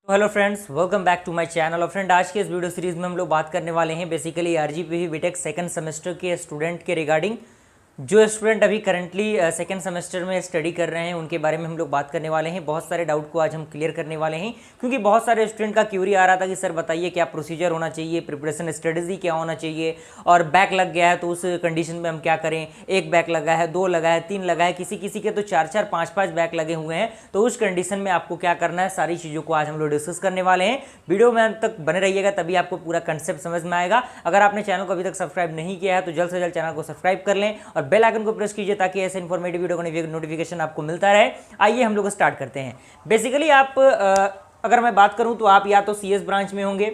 Hello friends, welcome back to my channel. और friend, आज के इस वीडियो सीरीज में हम लोग बात करने वाले हैं basically RGPV BTech second semester के स्टूडेंट के रिगार्डिंग। जो स्टूडेंट अभी करंटली सेकंड सेमेस्टर में स्टडी कर रहे हैं उनके बारे में हम लोग बात करने वाले हैं। बहुत सारे डाउट को आज हम क्लियर करने वाले हैं, क्योंकि बहुत सारे स्टूडेंट का क्यूरी आ रहा था कि सर बताइए क्या प्रोसीजर होना चाहिए, प्रिपरेशन स्ट्रेटजी क्या होना चाहिए, और बैक लग गया है तो उस कंडीशन में हम क्या करें। एक बैक लगा है, दो लगा है, तीन लगा है, किसी किसी के तो चार चार पाँच पाँच बैक लगे हुए हैं। तो उस कंडीशन में आपको क्या करना है, सारी चीज़ों को आज हम लोग डिस्कस करने वाले हैं। वीडियो में अंत तक बने रहिएगा, तभी आपको पूरा कंसेप्ट समझ में आएगा। अगर आपने चैनल को अभी तक सब्सक्राइब नहीं किया है तो जल्द से जल्द चैनल को सब्सक्राइब कर लें और बेल आइकन को प्रेस कीजिए ताकि ऐसे इन्फॉर्मेटिव वीडियो का नोटिफिकेशन आपको मिलता रहे। आइए हम लोग स्टार्ट करते हैं। बेसिकली आप अगर मैं बात करूं तो आप या तो सीएस ब्रांच में होंगे,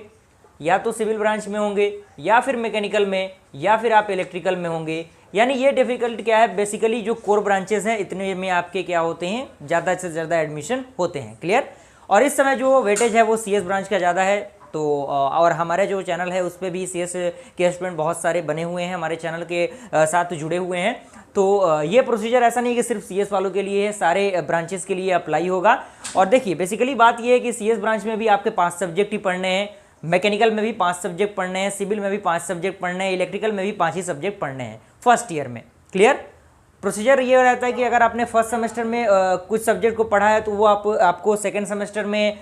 या तो सिविल ब्रांच में होंगे, या फिर मैकेनिकल में, या फिर आप इलेक्ट्रिकल में होंगे। यानी ये डिफिकल्ट क्या है, बेसिकली जो कोर ब्रांचेस हैं इतने में आपके क्या होते हैं, ज़्यादा से ज़्यादा एडमिशन होते हैं। क्लियर। और इस समय जो वेटेज है वो सीएस ब्रांच का ज़्यादा है। तो और हमारे जो चैनल है उस पर भी सीएस के स्टूडेंट बहुत सारे बने हुए हैं, हमारे चैनल के साथ जुड़े हुए हैं। तो ये प्रोसीजर ऐसा नहीं कि सिर्फ सीएस वालों के लिए है, सारे ब्रांचेस के लिए अप्लाई होगा। और देखिए बेसिकली बात ये है कि सीएस ब्रांच में भी आपके 5 सब्जेक्ट ही पढ़ने हैं, मैकेनिकल में भी 5 सब्जेक्ट पढ़ने हैं, सिविल में भी 5 सब्जेक्ट पढ़ने हैं, इलेक्ट्रिकल में भी 5 ही सब्जेक्ट पढ़ने हैं फर्स्ट ईयर में। क्लियर। प्रोसीजर ये रहता है कि अगर आपने फर्स्ट सेमेस्टर में कुछ सब्जेक्ट को पढ़ा है तो वो आपको सेकंड सेमेस्टर में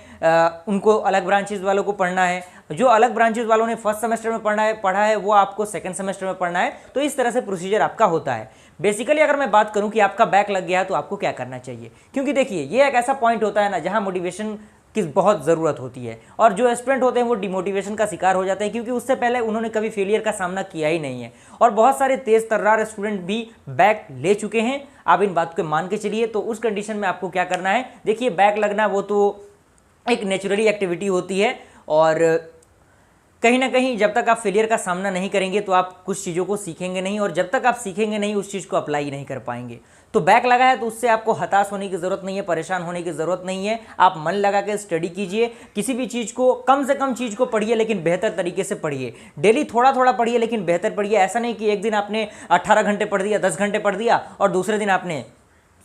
उनको अलग ब्रांचेस वालों को पढ़ना है। जो अलग ब्रांचेस वालों ने फर्स्ट सेमेस्टर में पढ़ा है वो आपको सेकंड सेमेस्टर में पढ़ना है। तो इस तरह से प्रोसीजर आपका होता है। बेसिकली अगर मैं बात करूं कि आपका बैक लग गया है तो आपको क्या करना चाहिए, क्योंकि देखिए ये एक ऐसा पॉइंट होता है ना जहां मोटिवेशन की बहुत ज़रूरत होती है, और जो स्टूडेंट होते हैं वो डिमोटिवेशन का शिकार हो जाते हैं, क्योंकि उससे पहले उन्होंने कभी फेलियर का सामना किया ही नहीं है। और बहुत सारे तेज तर्रार स्टूडेंट भी बैक ले चुके हैं, आप इन बात को मान के चलिए। तो उस कंडीशन में आपको क्या करना है, देखिए बैक लगना वो तो एक नेचुरली एक्टिविटी होती है, और कहीं ना कहीं जब तक आप फेलियर का सामना नहीं करेंगे तो आप कुछ चीज़ों को सीखेंगे नहीं, और जब तक आप सीखेंगे नहीं उस चीज़ को अप्लाई नहीं कर पाएंगे। तो बैक लगा है तो उससे आपको हताश होने की ज़रूरत नहीं है, परेशान होने की ज़रूरत नहीं है। आप मन लगा के स्टडी कीजिए, किसी भी चीज़ को कम से कम चीज़ को पढ़िए, लेकिन बेहतर तरीके से पढ़िए। डेली थोड़ा थोड़ा पढ़िए, लेकिन बेहतर पढ़िए। ऐसा नहीं कि एक दिन आपने 18 घंटे पढ़ दिया, 10 घंटे पढ़ दिया, और दूसरे दिन आपने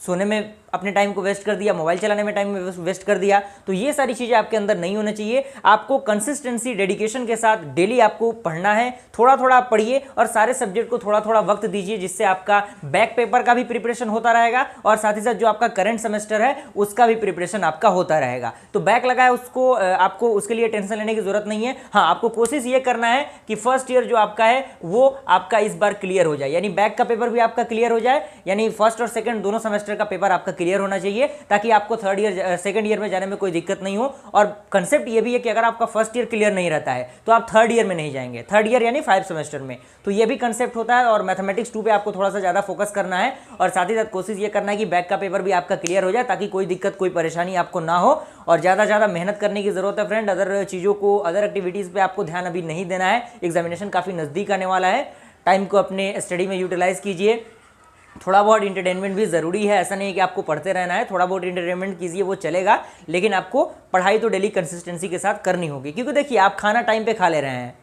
सोने में अपने टाइम को वेस्ट कर दिया, मोबाइल चलाने में टाइम वेस्ट कर दिया। तो ये सारी चीज़ें आपके अंदर नहीं होना चाहिए। आपको कंसिस्टेंसी, डेडिकेशन के साथ डेली आपको पढ़ना है। थोड़ा थोड़ा आप पढ़िए और सारे सब्जेक्ट को थोड़ा थोड़ा वक्त दीजिए, जिससे आपका बैक पेपर का भी प्रिपरेशन होता रहेगा और साथ ही साथ जो आपका करंट सेमेस्टर है उसका भी प्रिपरेशन आपका होता रहेगा। तो बैक लगा है उसको आपको उसके लिए टेंशन लेने की जरूरत नहीं है। हाँ, आपको कोशिश ये करना है कि फर्स्ट ईयर जो आपका है वो आपका इस बार क्लियर हो जाए, यानी बैक का पेपर भी आपका क्लियर हो जाए, यानी फर्स्ट और सेकंड दोनों सेमेस्टर का पेपर आपका क्लियर होना चाहिए, ताकि आपको थर्ड ईयर सेकंड ईयर में जाने में कोई दिक्कत नहीं हो। और कंसेप्ट ये भी है कि अगर आपका फर्स्ट ईयर क्लियर नहीं रहता है तो आप थर्ड ईयर में नहीं जाएंगे, थर्ड ईयर यानी 5 सेमेस्टर में। तो ये भी कंसेप्ट होता है, और मैथमेटिक्स 2 पे आपको थोड़ा सा ज़्यादा फोकस करना है, और साथ ही साथ कोशिश ये करना है कि बैक का पेपर भी आपका क्लियर हो जाए, ताकि कोई दिक्कत, कोई परेशानी आपको ना हो। और ज़्यादा मेहनत करने की जरूरत है फ्रेंड। अदर चीज़ों को, अदर एक्टिविटीज़ पर आपको ध्यान अभी नहीं देना है। एग्जामिनेशन काफ़ी नज़दीक आने वाला है, टाइम को अपने स्टडी में यूटिलाइज कीजिए। थोड़ा बहुत इंटरटेनमेंट भी ज़रूरी है, ऐसा नहीं है कि आपको पढ़ते रहना है। थोड़ा बहुत इंटरटेनमेंट कीजिए, वो चलेगा, लेकिन आपको पढ़ाई तो डेली कंसिस्टेंसी के साथ करनी होगी। क्योंकि देखिए आप खाना टाइम पे खा ले रहे हैं,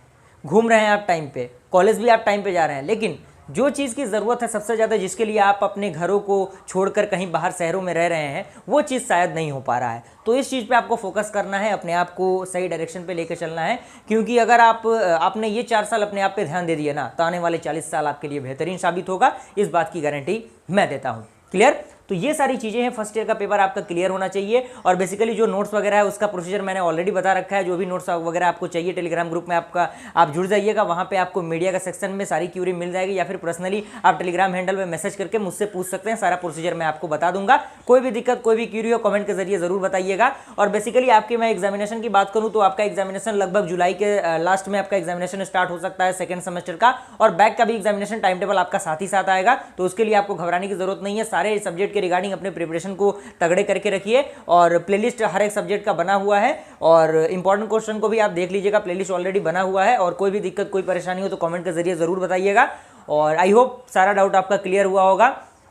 घूम रहे हैं आप टाइम पे, कॉलेज भी आप टाइम पे जा रहे हैं, लेकिन जो चीज़ की ज़रूरत है सबसे ज़्यादा, जिसके लिए आप अपने घरों को छोड़कर कहीं बाहर शहरों में रह रहे हैं, वो चीज़ शायद नहीं हो पा रहा है। तो इस चीज़ पे आपको फोकस करना है, अपने आप को सही डायरेक्शन पे लेकर चलना है। क्योंकि अगर आपने ये 4 साल अपने आप पे ध्यान दे दिया ना, तो आने वाले 40 साल आपके लिए बेहतरीन साबित होगा। इस बात की गारंटी मैं देता हूँ। क्लियर। तो ये सारी चीज़ें हैं, फर्स्ट ईयर का पेपर आपका क्लियर होना चाहिए। और बेसिकली जो नोट्स वगैरह है उसका प्रोसीजर मैंने ऑलरेडी बता रखा है। जो भी नोट्स वगैरह आपको चाहिए टेलीग्राम ग्रुप में आप जुड़ जाइएगा, वहाँ पे आपको मीडिया का सेक्शन में सारी क्यूरी मिल जाएगी, या फिर पर्सनली आप टेलीग्राम हैंडल में मैसेज करके मुझसे पूछ सकते हैं। सारा प्रोसीजर मैं आपको बता दूंगा। कोई भी दिक्कत, कोई भी क्यूरी हो, कमेंट के जरिए जरूर बताइएगा। और बेसिकली आपके मैं एग्जामिनेशन की बात करूँ तो आपका एग्जामिनेशन लगभग जुलाई के लास्ट में आपका एग्जामिनेशन स्टार्ट हो सकता है सेकंड सेमेस्टर का, और बैक का भी एग्जामिनेशन टाइम टेबल आपका साथ ही साथ आएगा। तो उसके लिए आपको घबराने की जरूरत नहीं है। सारे सब्जेक्ट के रिगार्डिंग अपने प्रिपरेशन को तगड़े करके रखिए, और प्लेलिस्ट हर एक सब्जेक्ट का बना हुआ है, और इंपॉर्टेंट क्वेश्चन को भी आप देख लीजिएगा, प्लेलिस्ट ऑलरेडी बना हुआ है। और कोई भी दिक्कत, कोई परेशानी हो तो कमेंट के जरिए जरूर बताइएगा। और आई होप सारा डाउट आपका क्लियर हुआ होगा।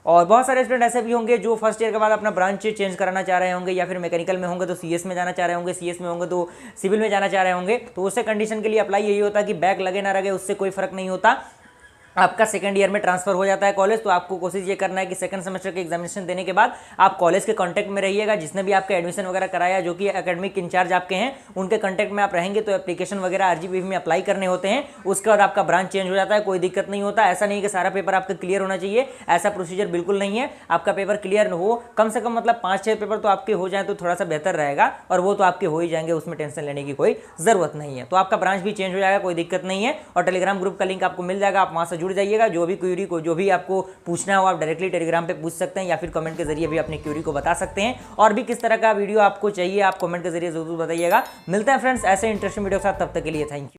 और बहुत सारे स्टूडेंट ऐसे भी होंगे जो फर्स्ट ईयर के बाद अपना ब्रांच चेंज कराना चाह रहे होंगे, या फिर मैकेनिकल में होंगे तो सीएस में जाना चाह रहे होंगे, सीएस में होंगे तो सिविल में जाना चाह रहे होंगे। तो उससे कंडीशन के लिए अप्लाई यही होता है कि बैक लगे ना लगे उससे कोई फर्क नहीं होता। आपका सेकंड ईयर में ट्रांसफर हो जाता है कॉलेज, तो आपको कोशिश ये करना है कि सेकंड सेमेस्टर के एग्जामिनेशन देने के बाद आप कॉलेज के कांटेक्ट में रहिएगा। जिसने भी आपका एडमिशन वगैरह कराया, जो कि एकेडमिक इंचार्ज आपके हैं, उनके कांटेक्ट में आप रहेंगे तो एप्लीकेशन वगैरह आरजीपीवी में अप्लाई करने होते हैं। उसके बाद आपका ब्रांच चेंज हो जाता है, कोई दिक्कत नहीं होता। ऐसा नहीं कि सारा पेपर आपका क्लियर होना चाहिए, ऐसा प्रोसीजर बिल्कुल नहीं है। आपका पेपर क्लियर हो, कम से कम मतलब 5-6 पेपर तो आपके हो जाए तो थोड़ा सा बेहतर रहेगा, और वो तो आपके हो ही जाएंगे, उसमें टेंशन लेने की कोई जरूरत नहीं है। तो आपका ब्रांच भी चेंज हो जाएगा, कोई दिक्कत नहीं है। और टेलीग्राम ग्रुप का लिंक आपको मिल जाएगा, आप वहां से जुड़ जाइएगा। जो भी क्यूरी को, जो भी आपको पूछना हो, आप डायरेक्टली टेलीग्राम पे पूछ सकते हैं, या फिर कमेंट के जरिए भी अपनी क्यूरी को बता सकते हैं। और भी किस तरह का वीडियो आपको चाहिए, आप कमेंट के जरिए जरूर बताइएगा। मिलते हैं फ्रेंड्स ऐसे इंटरेस्टिंग वीडियो के साथ, तब तक के लिए थैंक यू।